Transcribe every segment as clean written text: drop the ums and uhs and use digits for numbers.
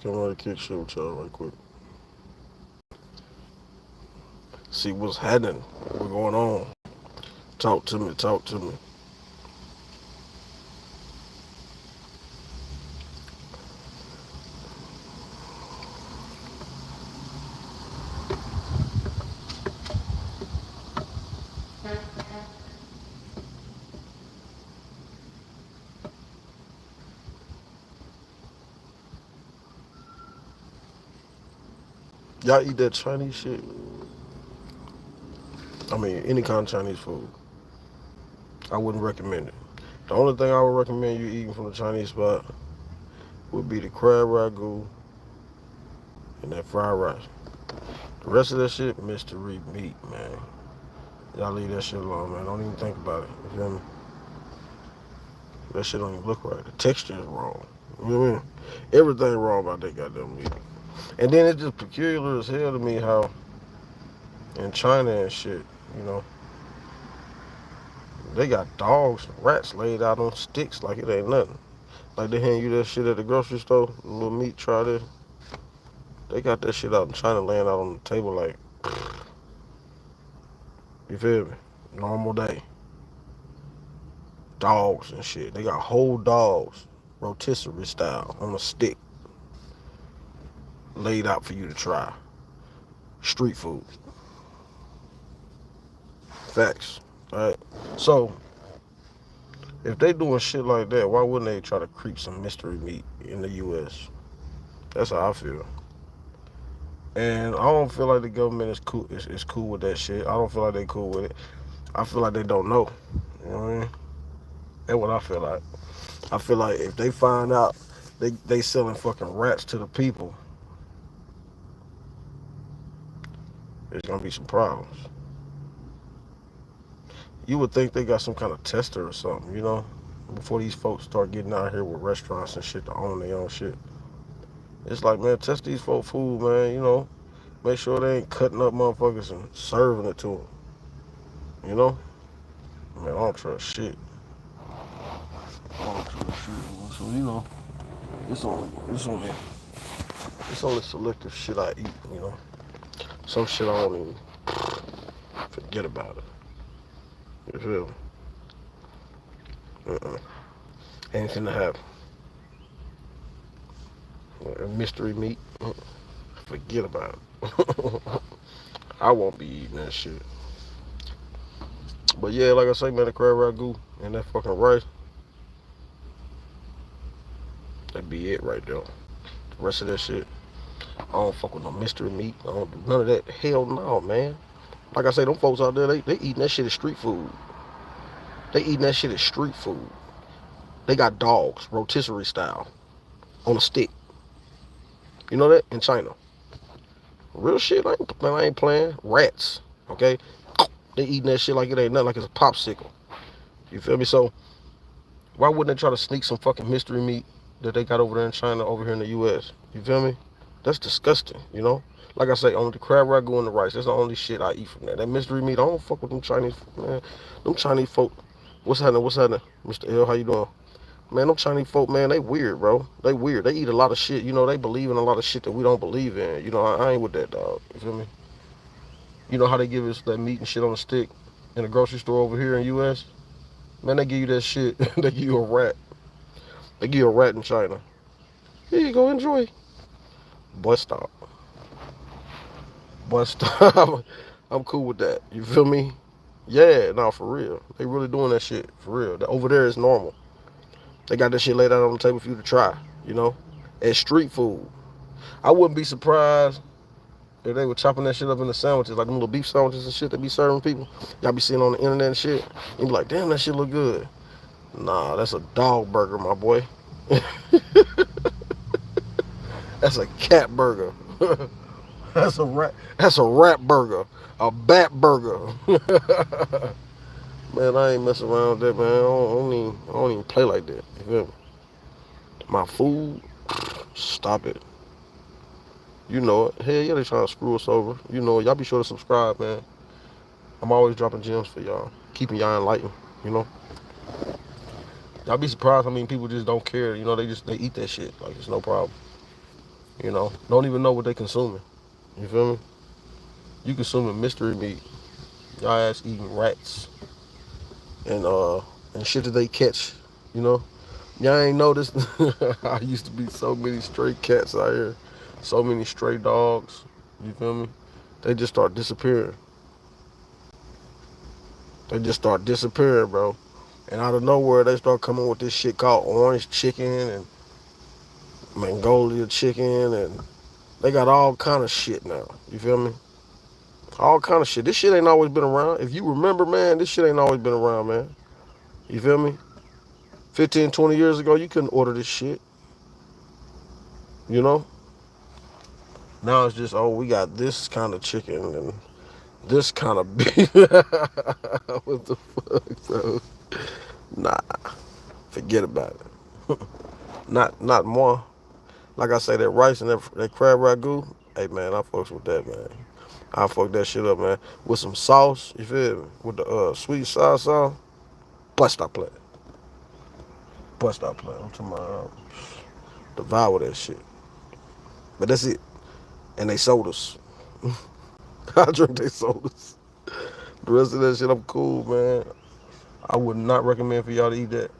Come on, kick shit with y'all right quick. See what's happening. What's going on? Talk to me. Talk to me. Y'all eat that Chinese shit? I mean, any kind of Chinese food. I wouldn't recommend it. The only thing I would recommend you eating from the Chinese spot would be the crab ragu and that fried rice. The rest of that shit, mystery meat, man. Y'all leave that shit alone, man. Don't even think about it. You feel me? That shit don't even look right. The texture is wrong. You know what I mean? Everything wrong about that goddamn meat. And then it's just peculiar as hell to me how in China and shit, you know, they got dogs and rats laid out on sticks like it ain't nothing. Like they hand you that shit at the grocery store, a little meat, try this. They got that shit out in China laying out on the table like, you feel me? Normal day. Dogs and shit. They got whole dogs, rotisserie style, on a stick, laid out for you to try. Street food. Facts. Alright. So, if they doing shit like that, why wouldn't they try to creep some mystery meat in the US? That's how I feel. And I don't feel like the government is cool with that shit. I don't feel like they cool with it. I feel like they don't know. You know what I mean? That's what I feel like. I feel like if they find out they selling fucking rats to the people, there's gonna be some problems. You would think they got some kind of tester or something, you know, before these folks start getting out here with restaurants and shit to own their own shit. It's like, man, test these folk food, man. You know, make sure they ain't cutting up motherfuckers and serving it to them. You know, man, I don't trust shit. I don't trust shit. So you know, it's only selective shit I eat. You know, some shit I don't even forget about it. You feel me? Anything to have mystery meat, forget about it. I won't be eating that shit. But yeah, like I say, man, the crab ragu and that fucking rice, that be it right there. The rest of that shit, I don't fuck with no mystery meat. I don't do none of that. Hell no, man. Like I say, them folks out there, they eating that shit as street food. They eating that shit as street food. They got dogs, rotisserie style, on a stick. You know that? In China. Real shit, I ain't playing. Rats, okay? They eating that shit like it ain't nothing, like it's a popsicle. You feel me? So, why wouldn't they try to sneak some fucking mystery meat that they got over there in China over here in the US? You feel me? That's disgusting, you know? Like I say, only the crab ragu and the rice. That's the only shit I eat from that. That mystery meat, I don't fuck with them Chinese, man. Them Chinese folk. What's happening? What's happening? Mr. L, how you doing? Man, them Chinese folk, man, they weird, bro. They weird. They eat a lot of shit. You know, they believe in a lot of shit that we don't believe in. You know, I ain't with that, dog. You feel me? You know how they give us that meat and shit on a stick in the grocery store over here in US? Man, they give you that shit. They give you a rat. They give you a rat in China. Here you go, enjoy. Boy, stop. Boy, stop. I'm cool with that. You feel me? Yeah, no, for real. They really doing that shit. For real. Over there is normal. They got that shit laid out on the table for you to try, you know? As street food. I wouldn't be surprised if they were chopping that shit up into sandwiches, like them little beef sandwiches and shit they be serving people. Y'all be seeing on the internet and shit. You be like, damn, that shit look good. Nah, that's a dog burger, my boy. That's a cat burger. That's a rat. That's a rat burger. A bat burger. Man, I ain't messing around with that, man. I don't even play like that. You feel me? My food, stop it. You know it. Hell yeah, they trying to screw us over. You know it. Y'all be sure to subscribe, man. I'm always dropping gems for y'all, keeping y'all enlightened. You know. Y'all be surprised how many people just don't care. You know, they eat that shit like it's no problem. You know, don't even know what they consuming. You feel me? You consuming mystery meat. Y'all ass eating rats and uh and shit that they catch. You know, y'all ain't noticed. I used to be so many stray cats out here, so many stray dogs. You feel me? They just start disappearing. They just start disappearing, bro. And out of nowhere, they start coming with this shit called orange chicken and Mongolia chicken, and they got all kind of shit now. You feel me? All kind of shit. This shit ain't always been around. If you remember, man, this shit ain't always been around, man. You feel me? 15, 20 years ago, you couldn't order this shit. You know? Now it's just, oh, we got this kind of chicken and this kind of beef. What the fuck? So, nah, forget about it. Not more. Like I say, that rice and that crab ragu. Hey man, I fucks with that, man. I fuck that shit up, man. With some sauce, you feel me? With the sweet sour sauce. Bust stop playing. Bust stop playing. I'm talking about devour that shit. But that's it. And they sodas. I drink they sodas. The rest of that shit, I'm cool, man. I would not recommend for y'all to eat that.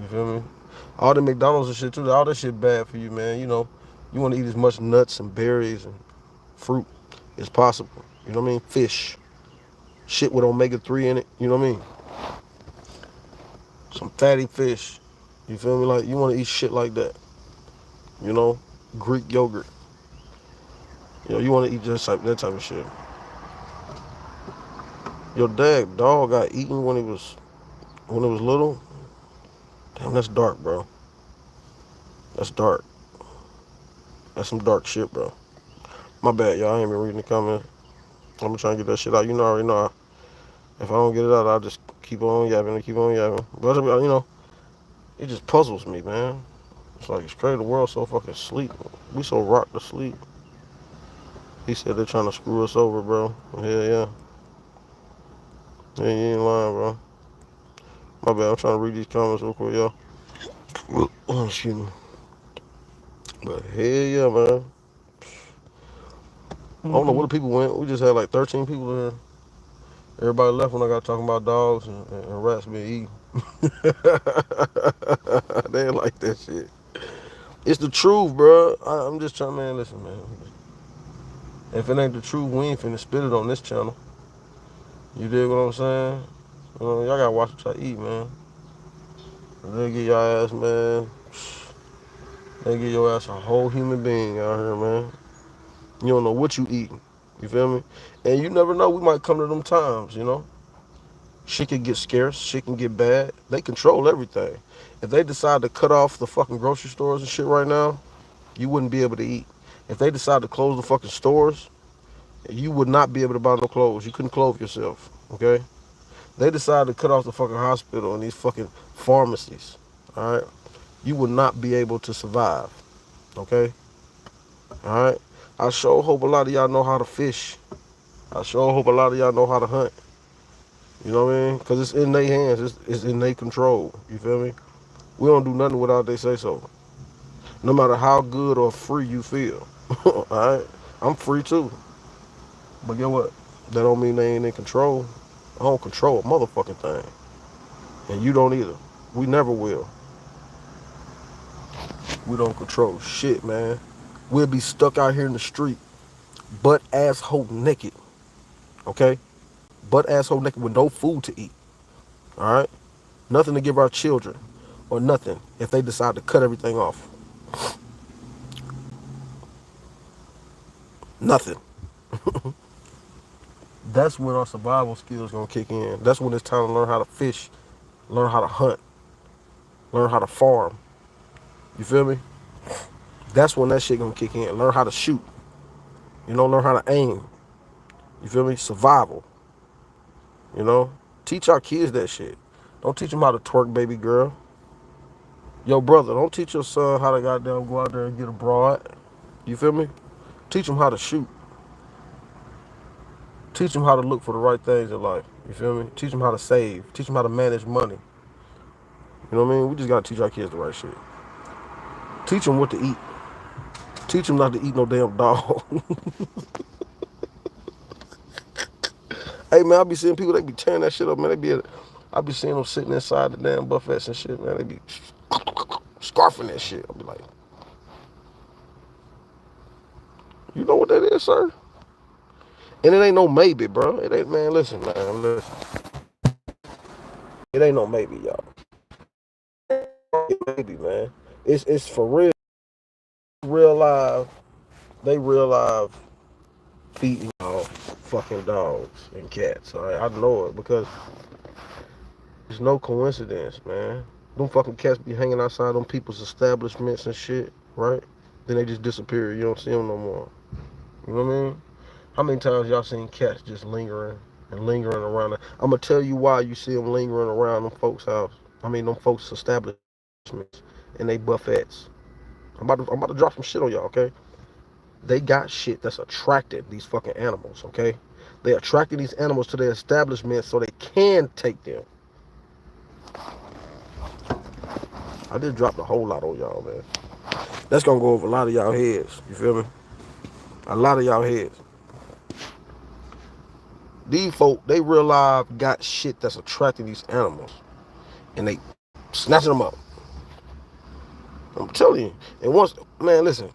You feel me? All the McDonald's and shit too. All that shit bad for you, man. You know, you want to eat as much nuts and berries and fruit as possible. You know what I mean? Fish. Shit with omega-3 in it. You know what I mean? Some fatty fish. You feel me? Like, you want to eat shit like that. You know? Greek yogurt. You know, you want to eat just like that type of shit. Your dog got eaten when it was little. Damn, that's dark, bro. That's dark. That's some dark shit, bro. My bad, y'all. I ain't been reading the comments. I'm gonna try and get that shit out. You know, I already know. If I don't get it out, I'll just keep on yapping and keep on yapping. But, you know, it just puzzles me, man. It's like it's crazy. The world's so fucking sleep. We so rocked to sleep. He said they're trying to screw us over, bro. Hell yeah. Yeah, you ain't lying, bro. My bad. I'm trying to read these comments real quick, y'all. Oh, excuse me. But hell yeah, man. I don't know where the people went. We just had like 13 people in here. Everybody left when I got talking about dogs and rats being eaten. They ain't like that shit. It's the truth, bro. I'm just trying, man. Listen, man. If it ain't the truth, we ain't finna spit it on this channel. You dig what I'm saying? Y'all gotta watch what y'all eat, man. They get y'all ass, man. They get your ass a whole human being out here, man. You don't know what you eating. You feel me? And you never know. We might come to them times, you know. Shit can get scarce. Shit can get bad. They control everything. If they decide to cut off the fucking grocery stores and shit right now, you wouldn't be able to eat. If they decide to close the fucking stores, you would not be able to buy no clothes. You couldn't clothe yourself, okay? They decide to cut off the fucking hospital and these fucking pharmacies, all right? You would not be able to survive, okay? All right? I sure hope a lot of y'all know how to fish. I sure hope a lot of y'all know how to hunt. You know what I mean? Because it's in their hands. It's in their control. You feel me? We don't do nothing without they say so. No matter how good or free you feel. All right? I'm free too. But get what? That don't mean they ain't in control. I don't control a motherfucking thing. And you don't either. We never will. We don't control shit, man. We'll be stuck out here in the street, butt asshole naked. Okay? Butt asshole naked with no food to eat. Alright? Nothing to give our children. Or nothing if they decide to cut everything off. Nothing. That's when our survival skills gonna kick in. That's when it's time to learn how to fish, learn how to hunt, learn how to farm. You feel me? That's when that shit gonna kick in. Learn how to shoot. You know, learn how to aim. You feel me? Survival. You know? Teach our kids that shit. Don't teach them how to twerk, baby girl. Yo, brother, don't teach your son how to goddamn go out there and get a broad. You feel me? Teach them how to shoot. Teach them how to look for the right things in life. You feel me? Teach them how to save. Teach them how to manage money. You know what I mean? We just gotta teach our kids the right shit. Teach them what to eat. Teach them not to eat no damn dog. Hey man, I be seeing people, they be tearing that shit up, man. I be seeing them sitting inside the damn buffets and shit, man. They be scarfing that shit. I be like, you know what that is, sir? And it ain't no maybe, bro. It ain't, man. Listen, man. Listen. It ain't no maybe, y'all. Maybe, man. It's for real. Real live. They real live feeding y'all fucking dogs and cats. All right, I know it because it's no coincidence, man. Them fucking cats be hanging outside them people's establishments and shit, right? Then they just disappear. You don't see them no more. You know what I mean? How many times y'all seen cats just lingering and lingering around? I'm gonna tell you why you see them lingering around them folks' house. I mean, them folks' establishments and they buffets. I'm about to drop some shit on y'all, okay? They got shit that's attracted these fucking animals, okay? They attracted these animals to their establishment so they can take them. I just dropped a whole lot on y'all, man. That's gonna go over a lot of y'all heads. You feel me? A lot of y'all heads. These folk, they real life got shit that's attracting these animals. And they snatching them up. I'm telling you. And once, man, listen.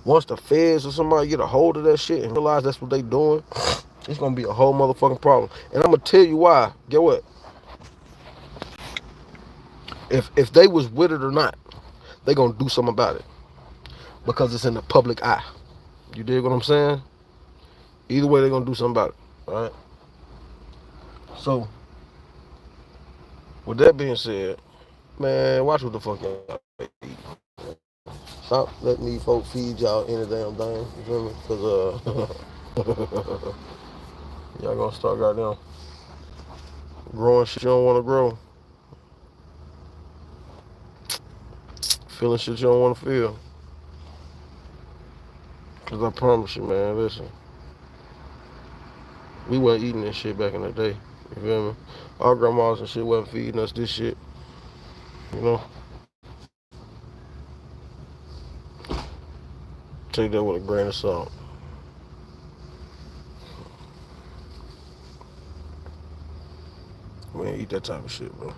Once the feds or somebody get a hold of that shit and realize that's what they doing, it's gonna be a whole motherfucking problem. And I'm gonna tell you why. Get what? If they was with it or not, they gonna do something about it. Because it's in the public eye. You dig what I'm saying? Either way, they gonna do something about it. Alright? So, with that being said, man, watch what the fuck y'all eat. Stop letting these folks feed y'all any damn thing. You feel me? Because, y'all gonna start goddamn growing shit you don't wanna grow. Feeling shit you don't wanna feel. Because I promise you, man, listen. We wasn't eating this shit back in the day. You feel me? Our grandmas and shit wasn't feeding us this shit. You know? Take that with a grain of salt. We ain't eat that type of shit, bro.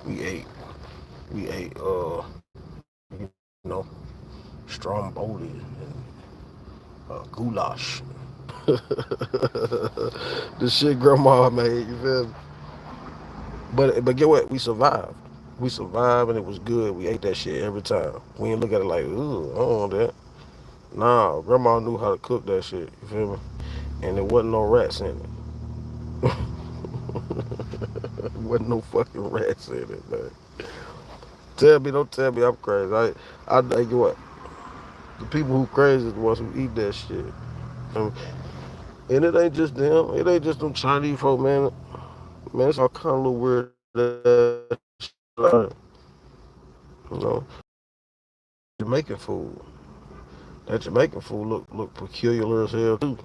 We ate, you know, stromboli and goulash. The shit grandma made, you feel me? But get what? We survived. We survived and it was good. We ate that shit every time. We ain't look at it like, ooh, I don't want that. Nah, grandma knew how to cook that shit, you feel me? And there wasn't no rats in it. There wasn't no fucking rats in it, man. Don't tell me I'm crazy. I get what? The people who crazy is the ones who eat that shit. And it ain't just them. It ain't just them Chinese folk, man. Man, it's all kind of little weird shit. You know, Jamaican food. That Jamaican food look peculiar as hell too.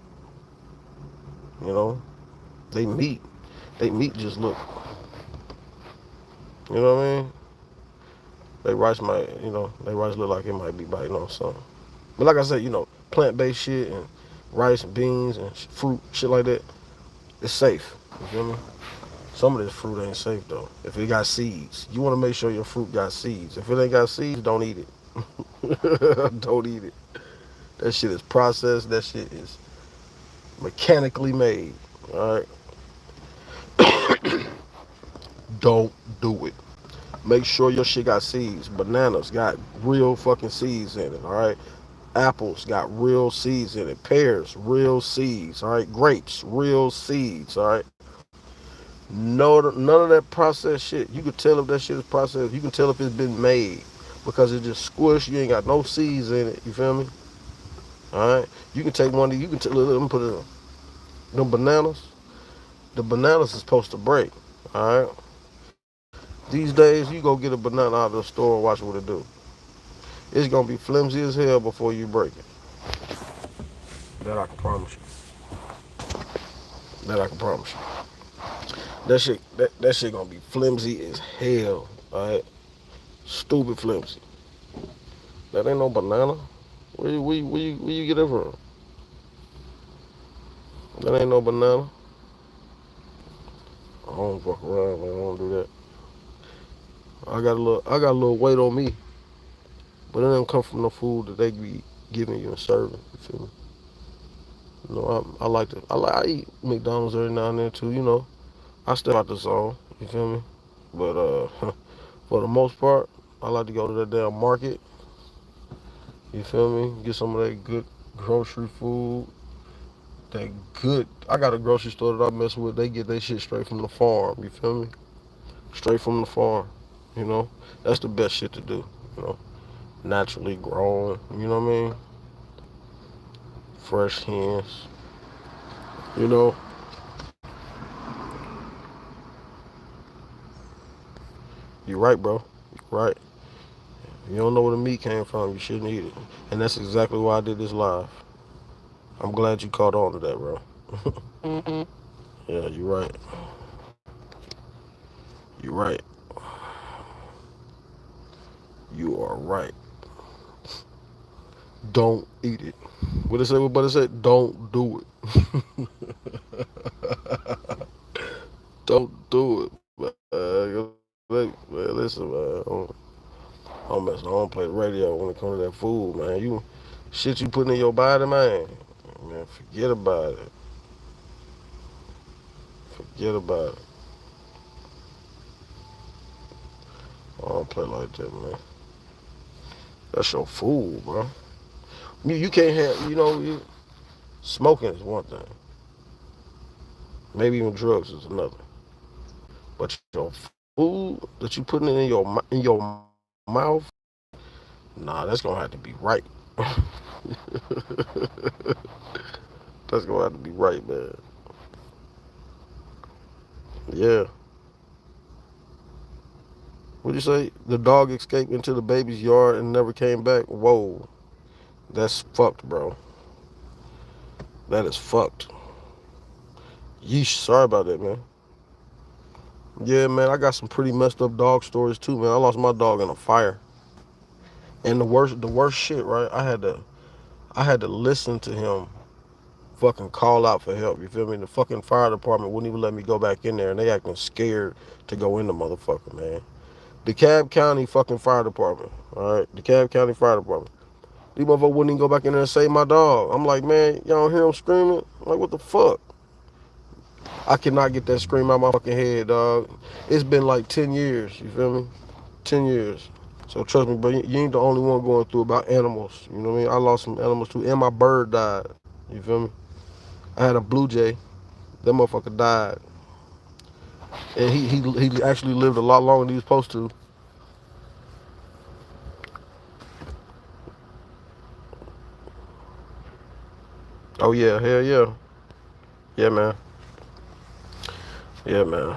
You know, they meat, they meat just look. You know what I mean? They rice look like it might be biting on something. But like I said, plant-based shit and rice and beans and fruit, shit like that, it's safe. You feel me? Some of this fruit ain't safe though. If it got seeds, you want to make sure your fruit got seeds. If it ain't got seeds, don't eat it. Don't eat it. That shit is processed. That shit is mechanically made. All right. Don't do it. Make sure your shit got seeds. Bananas got real fucking seeds in it. All right. Apples got real seeds in it. Pears, real seeds. All right. Grapes, real seeds. All right. No, none of that processed shit. You can tell if that shit is processed. You can tell if it's been made because it's just squished. You ain't got no seeds in it. You feel me? All right. You can take one of these. You can tell. Let me put it on. Them bananas. The bananas is supposed to break. All right. These days, you go get a banana out of the store and watch what it do. It's gonna be flimsy as hell before you break it. That I can promise you. That I can promise you. That shit gonna be flimsy as hell. All right. Stupid flimsy. That ain't no banana. Where you get it from? That ain't no banana. I don't fuck around, man. I don't do that. I got a little weight on me, but it don't come from the food that they be giving you and serving. You feel me? You know, I eat McDonald's every now and then too. You know, I step out the zone. You feel me? But for the most part, I like to go to that damn market. You feel me? Get some of that good grocery food. That good. I got a grocery store that I mess with. They get their shit straight from the farm. You feel me? Straight from the farm. You know, that's the best shit to do. You know, naturally grown. You know what I mean? Fresh hens. You know, you're right, bro. You're right. You don't know where the meat came from. You shouldn't eat it. And that's exactly why I did this live. I'm glad you caught on to that, bro. Yeah, you're right. You're right. You are right. Don't eat it. What they say? What buddy said? Don't do it. Don't do it. Man, listen, man. I don't play the radio when it comes to that food, man. Shit you putting in your body, man. Man, forget about it. Forget about it. I don't play like that, man. That's your food, bro. You can't have, smoking is one thing. Maybe even drugs is another. But your food that you putting in your mouth, nah, that's gonna have to be right. That's gonna have to be right, man. Yeah. What'd you say? The dog escaped into the baby's yard and never came back? Whoa. That's fucked, bro. That is fucked. Yeesh. Sorry about that, man. Yeah, man, I got some pretty messed up dog stories too, man. I lost my dog in a fire. And the worst shit, right? I had to listen to him fucking call out for help. You feel me? The fucking fire department wouldn't even let me go back in there, and they acting scared to go in the motherfucker, man. DeKalb County fucking fire department. All right, DeKalb County fire department. These motherfuckers wouldn't even go back in there and save my dog. I'm like, man, y'all don't hear him screaming? I'm like, what the fuck? I cannot get that scream out my fucking head, dog. It's been like 10 years. You feel me? 10 years. So trust me, bro, you ain't the only one going through about animals. You know what I mean? I lost some animals too, and my bird died. You feel me? I had a blue jay. That motherfucker died, and he actually lived a lot longer than he was supposed to. Oh yeah, hell yeah, yeah man, yeah man.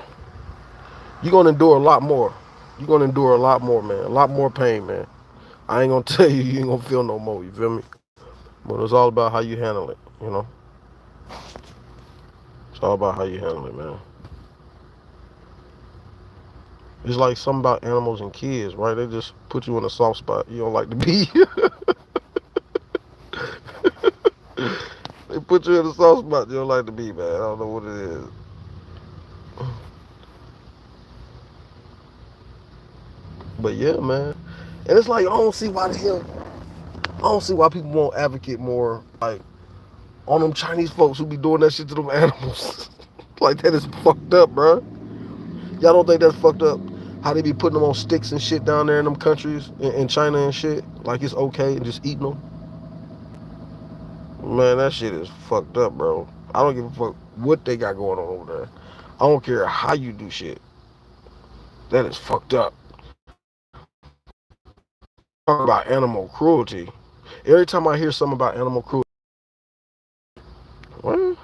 You gonna endure a lot more. You gonna endure a lot more, man. A lot more pain, man. I ain't gonna tell you you ain't gonna feel no more. You feel me? But it's all about how you handle it. You know, it's all about how you handle it, man. It's like something about animals and kids, right? They just put you in a soft spot you don't like to be. They put you in a soft spot you don't like to be, man. I don't know what it is. But yeah, man. And it's like I don't see why people won't advocate more like on them Chinese folks who be doing that shit to them animals. Like that is fucked up, bro. Y'all don't think that's fucked up? How they be putting them on sticks and shit down there in them countries in China and shit? Like it's okay and just eating them? Man, that shit is fucked up, bro. I don't give a fuck what they got going on over there. I don't care how you do shit. That is fucked up. Talk about animal cruelty. Every time I hear something about animal cruelty, well,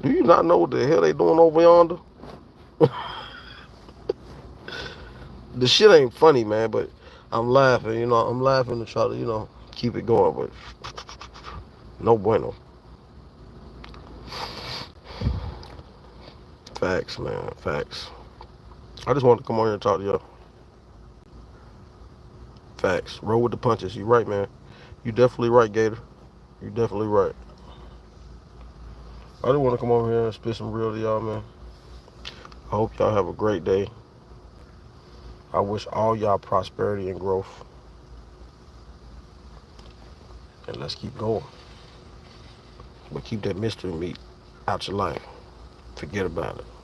do you not know what the hell they doing over yonder? The shit ain't funny, man, but I'm laughing, I'm laughing to try to, keep it going, but no bueno. Facts, man, facts. I just wanted to come on here and talk to y'all. Facts. Roll with the punches. You right, man. You definitely right, Gator. You definitely right. I just want to come over here and spit some real to y'all, man. I hope y'all have a great day. I wish all y'all prosperity and growth. And let's keep going. But keep that mystery meat out your life. Forget about it.